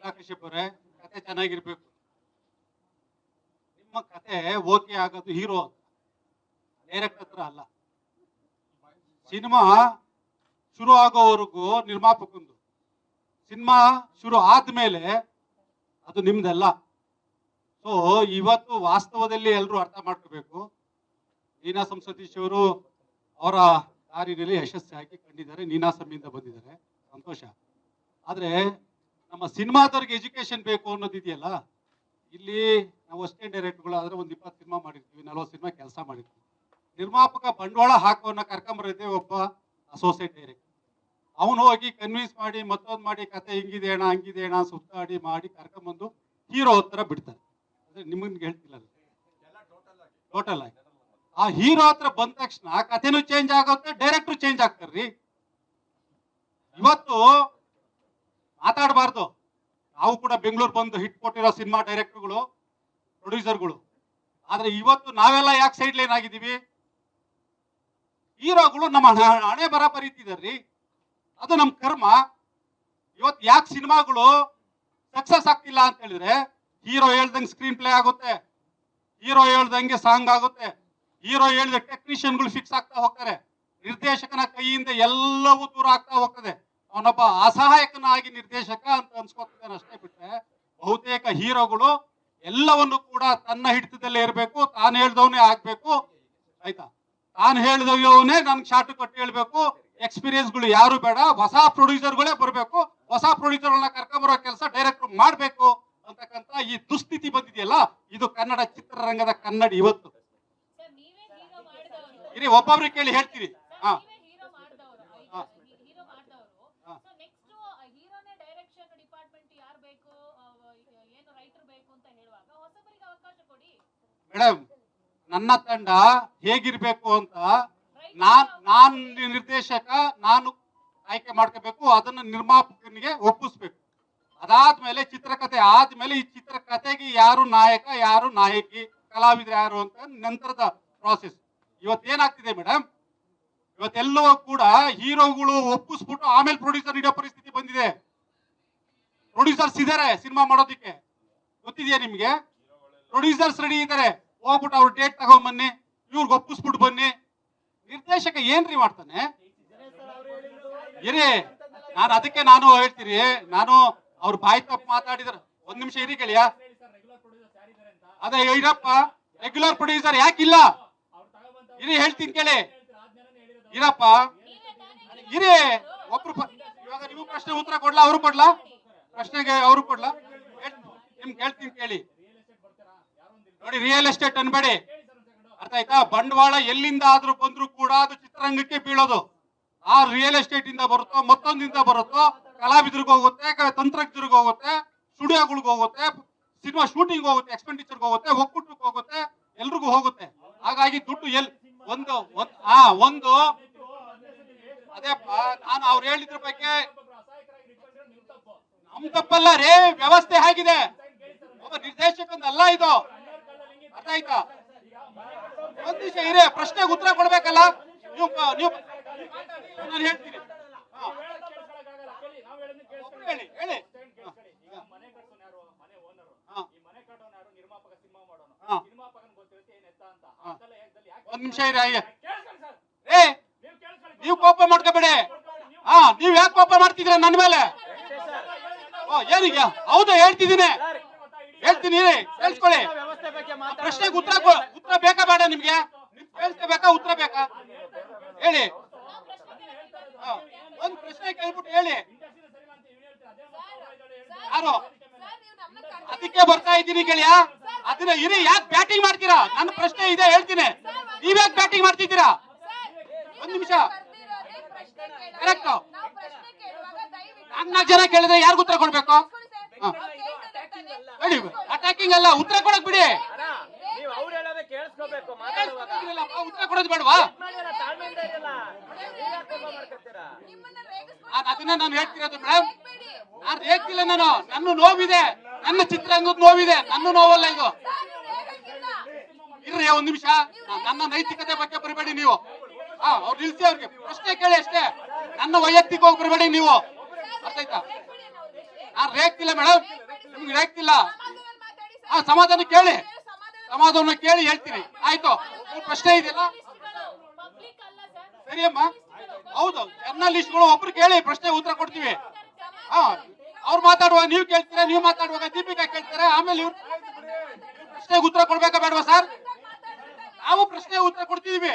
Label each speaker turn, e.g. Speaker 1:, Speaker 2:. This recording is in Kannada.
Speaker 1: ಕೃಷಿಪ್ ಅವರೇ, ಕತೆ ಚೆನ್ನಾಗಿರ್ಬೇಕು. ನಿಮ್ಮ ಕತೆ ಓಕೆ ಆಗೋದು ಹೀರೋ ಅಂತ, ಡೈರೆಕ್ಟ್ ಹತ್ರ ಅಲ್ಲ. ಸಿನಿಮಾ ಶುರು ಆಗೋವರೆಗೂ ನಿರ್ಮಾಪಕಂದು, ಸಿನಿಮಾ ಶುರು ಆದ್ಮೇಲೆ ಅದು ನಿಮ್ದಲ್ಲ. ಸೊ ಇವತ್ತು ವಾಸ್ತವದಲ್ಲಿ ಎಲ್ಲರೂ ಅರ್ಥ ಮಾಡ್ಕೋಬೇಕು. ನೀನಾಸಂ ಸತೀಶ್ ಅವರು ಅವರ ದಾರಿನಲ್ಲಿ ಯಶಸ್ವಿಯಾಗಿ ಕಂಡಿದ್ದಾರೆ, ನೀನಾಸಂನಿಂದ ಬಂದಿದ್ದಾರೆ, ಸಂತೋಷ. ಆದ್ರೆ ನಮ್ಮ ಸಿನಿಮಾದವ್ರಿಗೆ ಎಜುಕೇಶನ್ ಬೇಕು ಅನ್ನೋದಿದೆಯಲ್ಲ, ಇಲ್ಲಿ ನಾವು ಅಸಿಸ್ಟೆಂಟ್ ಡೈರೆಕ್ಟರ್ಗಳು ಆದ್ರೆ ಒಂದು 20 ಸಿನಿಮಾ ಮಾಡಿರ್ತೀವಿ, 40 ಸಿನಿಮಾ ಕೆಲಸ ಮಾಡಿರ್ತೀವಿ. ನಿರ್ಮಾಪಕ ಬಂಡವಾಳ ಹಾಕೋನ್ನ ಕರ್ಕೊಂಬರೈತೆ ಒಬ್ಬ ಅಸೋಸಿಯೇಟ್ ಡೈರೆಕ್ಟರ್. ಅವನು ಹೋಗಿ ಕನ್ವಿನ್ಸ್ ಮಾಡಿ ಮತ್ತೊಂದು ಮಾಡಿ ಕತೆ ಹಿಂಗಿದೆ ಅಣ್ಣ ಹಂಗಿದೆ ಅಣ್ಣ ಸುತ್ತಾಡಿ ಮಾಡಿ ಕರ್ಕೊಂಬಂದು ಹೀರೋ ಹತ್ರ ಬಿಡ್ತಾರೆ. ಅಂದ್ರೆ ನಿಮಗೆ ಹೇಳ್ತಿಲ್ಲ, ಟೋಟಲ್ ಆಗಿ ಆ ಹೀರೋ ಹತ್ರ ಬಂದ ತಕ್ಷಣ ಕಥೆನೂ ಚೇಂಜ್ ಆಗುತ್ತೆ, ಡೈರೆಕ್ಟರ್ ಚೇಂಜ್ ಆಗ್ತಾರ್ರಿ. ಇವತ್ತು ಮಾತಾಡಬಾರ್ದು, ನಾವು ಕೂಡ ಬೆಂಗಳೂರು ಬಂದು ಹಿಟ್ ಕೊಟ್ಟಿರೋ ಸಿನಿಮಾ ಡೈರೆಕ್ಟರ್ಗಳು, ಪ್ರೊಡ್ಯೂಸರ್ಗಳು. ಆದ್ರೆ ಇವತ್ತು ನಾವೆಲ್ಲ ಯಾಕೆ ಸೈಡ್ ಲೈನ್ ಆಗಿದ್ದೀವಿ? ಹೀರೋಗಳು ನಮ್ಮ ಹಣೆ ಬರ ಬರೀತಿದಾರ್ರಿ, ಅದು ನಮ್ ಕರ್ಮ. ಇವತ್ತು ಯಾಕೆ ಸಿನಿಮಾಗಳು ಸಕ್ಸಸ್ ಆಗ್ತಿಲ್ಲ ಅಂತ ಹೇಳಿದ್ರೆ, ಹೀರೋ ಹೇಳ್ದಂಗೆ ಸ್ಕ್ರೀನ್ ಪ್ಲೇ ಆಗುತ್ತೆ, ಹೀರೋ ಹೇಳ್ದಂಗೆ ಸಾಂಗ್ ಆಗುತ್ತೆ, ಹೀರೋ ಹೇಳಿದ ಟೆಕ್ನಿಷಿಯನ್ಗಳು ಫಿಕ್ಸ್ ಆಗ್ತಾ ಹೋಗ್ತಾರೆ, ನಿರ್ದೇಶಕನ ಕೈಯಿಂದ ಎಲ್ಲವೂ ದೂರ ಆಗ್ತಾ ಹೋಗ್ತದೆ. ಅವನೊಬ್ಬ ಅಸಹಾಯಕನಾಗಿ ನಿರ್ದೇಶಕ ಅಂತ ಅನ್ಸ್ಕೊತಾನೆ ಅಷ್ಟೇ ಬಿಟ್ರೆ, ಬಹುತೇಕ ಹೀರೋಗಳು ಎಲ್ಲವನ್ನು ಕೂಡ ತನ್ನ ಹಿಡಿತದಲ್ಲೇ ಇರಬೇಕು, ತಾನು ಹೇಳ್ದವನೇ ಆಗ್ಬೇಕು. ಆಯ್ತಾ, ತಾನು ಹೇಳ್ದವನೇ ನನ್ಗೆ ಶಾರ್ಟ್ ಕಟ್ಟಿ ಹೇಳ್ಬೇಕು, ಎಕ್ಸ್ಪೀರಿಯನ್ಸ್ಗಳು ಯಾರು ಬೇಡ, ಹೊಸ ಪ್ರೊಡ್ಯೂಸರ್ಗಳೇ ಬರಬೇಕು, ಹೊಸ ಪ್ರೊಡ್ಯೂಸರ್ಗಳನ್ನ ಕರ್ಕೊಂಬರೋ ಕೆಲಸ ಡೈರೆಕ್ಟರ್ ಮಾಡ್ಬೇಕು ಅಂತಕ್ಕಂಥ ಈ ದುಸ್ಥಿತಿ ಬಂದಿದೆಯಲ್ಲ, ಇದು ಕನ್ನಡ ಚಿತ್ರರಂಗದ ಕನ್ನಡಿ. ಇವತ್ತು ಇರಿ ಒಬ್ಬೊಬ್ರಿಗೆ ಕೇಳಿ ಹೇಳ್ತೀರಿ. ಮೇಡಮ್, ನನ್ನ ತಂಡ ಹೇಗಿರ್ಬೇಕು ಅಂತ ನಾನ್ ನಿರ್ದೇಶಕ ನಾನು ಆಯ್ಕೆ ಮಾಡ್ಕೋಬೇಕು, ಅದನ್ನ ನಿರ್ಮಾಪಕನಿಗೆ ಒಪ್ಪಿಸ್ಬೇಕು. ಅದಾದ್ಮೇಲೆ ಚಿತ್ರಕಥೆ ಆದ್ಮೇಲೆ ಈ ಚಿತ್ರಕಥೆಗೆ ಯಾರು ನಾಯಕ ಯಾರು ನಾಯಕಿ, ಕಲಾವಿದ್ರು ಯಾರು ಅಂತ ನಂತರದ ಪ್ರಾಸೆಸ್. ಇವತ್ತೇನಾಗ್ತಿದೆ ಮೇಡಮ್, ಇವತ್ತೆಲ್ಲವೂ ಕೂಡ ಹೀರೋಗಳು ಒಪ್ಪಿಸ್ಬಿಟ್ಟು ಆಮೇಲೆ ಪ್ರೊಡ್ಯೂಸರ್ ಇಡೋ ಪರಿಸ್ಥಿತಿ ಬಂದಿದೆ. ಪ್ರೊಡ್ಯೂಸರ್ಸ್ ಇದಾರೆ ಸಿನಿಮಾ ಮಾಡೋದಿಕ್ಕೆ, ಗೊತ್ತಿದೆಯಾ ನಿಮ್ಗೆ? ಪ್ರೊಡ್ಯೂಸರ್ಸ್ ರೆಡಿ ಇದಾರೆ, ಹೋಗ್ಬಿಟ್ಟು ಅವ್ರ ಡೇಟ್ ತಗೊಂಬನ್ನಿ, ಇವ್ರಿಗೆ ಒಪ್ಪಿಸ್ಬಿಟ್ಟು ಬನ್ನಿ. ನಿರ್ದೇಶಕ ಏನ್ರಿ ಮಾಡ್ತಾನೆ? ಇರಿ, ನಾನು ಹೇಳ್ತೀರಿ, ನಾನು ಅವ್ರ ಬಾಯಿ ತಪ್ಪು ಮಾತಾಡಿದ್ರ ಒಂದ್ ನಿಮಿಷ ಇರಿ ಕೇಳಿಯಾ. ಅದೇ ಇರಪ್ಪ, ರೆಗ್ಯುಲರ್ ಪ್ರೊಡ್ಯೂಸರ್ ಯಾಕಿಲ್ಲ? ಇರಿ ಹೇಳ್ತೀನಿ ಕೇಳಿ, ಇರಪ್ಪ ಇರಿ. ಒಬ್ರು ಇವಾಗ ನೀವು ಪ್ರಶ್ನೆ ಉತ್ತರ ಕೊಡ್ಲಾ, ಅವರು ಕೊಡ್ಲಾ? ಪ್ರಶ್ನೆಗೆ ಅವರು ಕೊಡ್ಲಾ? ನಿಮ್ಗೆ ಹೇಳ್ತೀನಿ ಕೇಳಿ. ನೋಡಿ, ರಿಯಲ್ ಎಸ್ಟೇಟ್ ಅನ್ಬೇಡಿ, ಅರ್ಥ ಆಯ್ತಾ? ಬಂಡವಾಳ ಎಲ್ಲಿಂದ ಆದ್ರೂ ಬಂದ್ರು ಕೂಡ ಅದು ಚಿತ್ರರಂಗಕ್ಕೆ ಬೀಳೋದು. ಆ ರಿಯಲ್ ಎಸ್ಟೇಟ್ ಇಂದ ಬರುತ್ತೋ, ಮತ್ತೊಂದಿಂದ ಬರುತ್ತೋ, ಕಲಾವಿದ್ರಿಗೆ ಹೋಗುತ್ತೆ, ತಂತ್ರಜ್ಞರಿಗೆ ಹೋಗುತ್ತೆ, ಸ್ಟುಡಿಯೋಗಳಿಗೆ ಹೋಗುತ್ತೆ, ಸಿನಿಮಾ ಶೂಟಿಂಗ್ ಹೋಗುತ್ತೆ, ಎಕ್ಸ್ಪೆಂಡಿಚರ್ಗೆ ಹೋಗುತ್ತೆ, ಒಕ್ಕೂಟಕ್ಕೆ ಹೋಗುತ್ತೆ, ಎಲ್ರಿಗೂ ಹೋಗುತ್ತೆ. ಹಾಗಾಗಿ ದುಡ್ಡು ಒಂದು ಅದೇಪ್ಪ, ನಾನು ಅವ್ರು ಹೇಳಿದ್ರ ಬಗ್ಗೆ ನಮ್ ತಪ್ಪಲ್ಲ ರೇ, ವ್ಯವಸ್ಥೆ ಆಗಿದೆ, ಒಬ್ಬ ನಿರ್ದೇಶಕಂದಲ್ಲ ಇದು, ಅರ್ಥ ಆಯ್ತಾ? ಒಂದ್ ದಿವಸ ಇರೇ, ಪ್ರಶ್ನೆಗೆ ಉತ್ತರ ಕೊಡ್ಬೇಕಲ್ಲ ನೀವು. ನಾನು ಹೇಳ್ತೀನಿ, ಹೇಳಿ ಹೇಳಿ. ಒಂದ್ ನಿಮಿಷ ಇರಿ. ಏ, ನೀವು ಕೋಪ ಮಾಡ್ಕೋಬೇಡಿ. ನೀವ್ ಯಾಕೆ ಕೋಪ ಮಾಡ್ತಿದ್ರ ನನ್ನ ಮೇಲೆ? ಏನೀಗ? ಹೌದಾ, ಹೇಳ್ತಿದ್ದೀನಿ, ಹೇಳ್ತೀನಿ, ಕೇಳಿಸ್ಕೊಳ್ಳಿ. ಪ್ರಶ್ನೆಗೆ ಉತ್ತರ ಬೇಕಾ ಬೇಡ ನಿಮ್ಗೆ? ಕೇಳಿಸ್ಕೋಬೇಕಾ, ಉತ್ತರ ಬೇಕಾ? ಹೇಳಿ. ಒಂದ್ ಪ್ರಶ್ನೆ ಕೇಳ್ಬಿಟ್ಟು ಹೇಳಿ. ಯಾರು? ಅದಕ್ಕೆ ಬರ್ತಾ ಇದ್ದೀನಿ ಕೇಳಿಯಾ. ಅದನ್ನ ಇರಿ, ಯಾಕೆ ಬ್ಯಾಟಿಂಗ್ ಮಾಡ್ತೀರಾ? ನನ್ನ ಪ್ರಶ್ನೆ ಇದೆ, ಹೇಳ್ತೀನಿ. ನೀವ್ಯಾಕೆ ಬ್ಯಾಟಿಂಗ್ ಮಾಡ್ತಿದ್ದೀರಾ? ಒಂದ್ ನಿಮಿಷ. ಕರೆಕ್ಟ್, 4 ಜನ ಕೇಳಿದ್ರೆ ಯಾರಿಗೂ ಉತ್ತರ ಕೊಡ್ಬೇಕು? ಅಟ್ಯಾಕಿಂಗ್ ಅಲ್ಲ, ಉತ್ತರ ಕೊಡಕ್ ಬಿಡಿ. ಉತ್ತರ ಕೊಡೋದು ಬೇಡವಾ? ಅದನ್ನ ನಾನು ಹೇಳ್ತಿರೋದು ಮೇಡಮ್, ನಾನು ಹೇಳ್ತಿಲ್ಲ. ನನ್ನ ನೋವಿದೆ, ನನ್ನ ಚಿತ್ರರಂಗದ ನೋವಿದೆ, ನನ್ನ ನೋವಲ್ಲ ಇದು. ಇರ್ರಿ ಒಂದ್ ನಿಮಿಷ, ನನ್ನ ನೈತಿಕತೆ ಬಗ್ಗೆ ಬರಬೇಡಿ ನೀವು. ಅವ್ರು ನಿಲ್ಸಿ, ಅವ್ರಿಗೆ ಪ್ರಶ್ನೆ ಕೇಳಿ ಅಷ್ಟೇ, ನನ್ನ ವೈಯಕ್ತಿಕ ಹೋಗಿ ಬರಬೇಡಿ ನೀವು, ಅರ್ಥ ಆಯ್ತಾ? ನಾನು ರೇಗ್ತಿಲ್ಲ ಮೇಡಮ್, ನಿಮ್ಗೆ ರೇಗ್ತಿಲ್ಲ. ಸಮಾಧಾನ ಕೇಳಿ, ಸಮಾಧಾನ ಕೇಳಿ ಹೇಳ್ತೀನಿ. ಆಯ್ತು, ಪ್ರಶ್ನೆ ಇದೆಯಲ್ಲ, ಸರಿ ಅಮ್ಮ. ಹೌದು, ಜರ್ನಲಿಸ್ಟ್ಗಳು ಒಬ್ರು ಕೇಳಿ ಪ್ರಶ್ನೆ ಉತ್ತರ ಕೊಡ್ತೀವಿ. ಅವ್ರು ಮಾತಾಡುವಾಗ ನೀವು ಕೇಳ್ತೀರಾ, ನೀವು ಮಾತಾಡುವಾಗ ದೀಪಿಕಾ ಕೇಳ್ತಾರೆ, ಆಮೇಲೆ ಇವ್ರು ಪ್ರಶ್ನೆಗೆ ಉತ್ತರ ಕೊಡ್ಬೇಕಾ ಬೇಡವಾ ಸರ್? ನಾವು ಪ್ರಶ್ನೆ ಉತ್ತರ ಕೊಡ್ತಿದೀವಿ.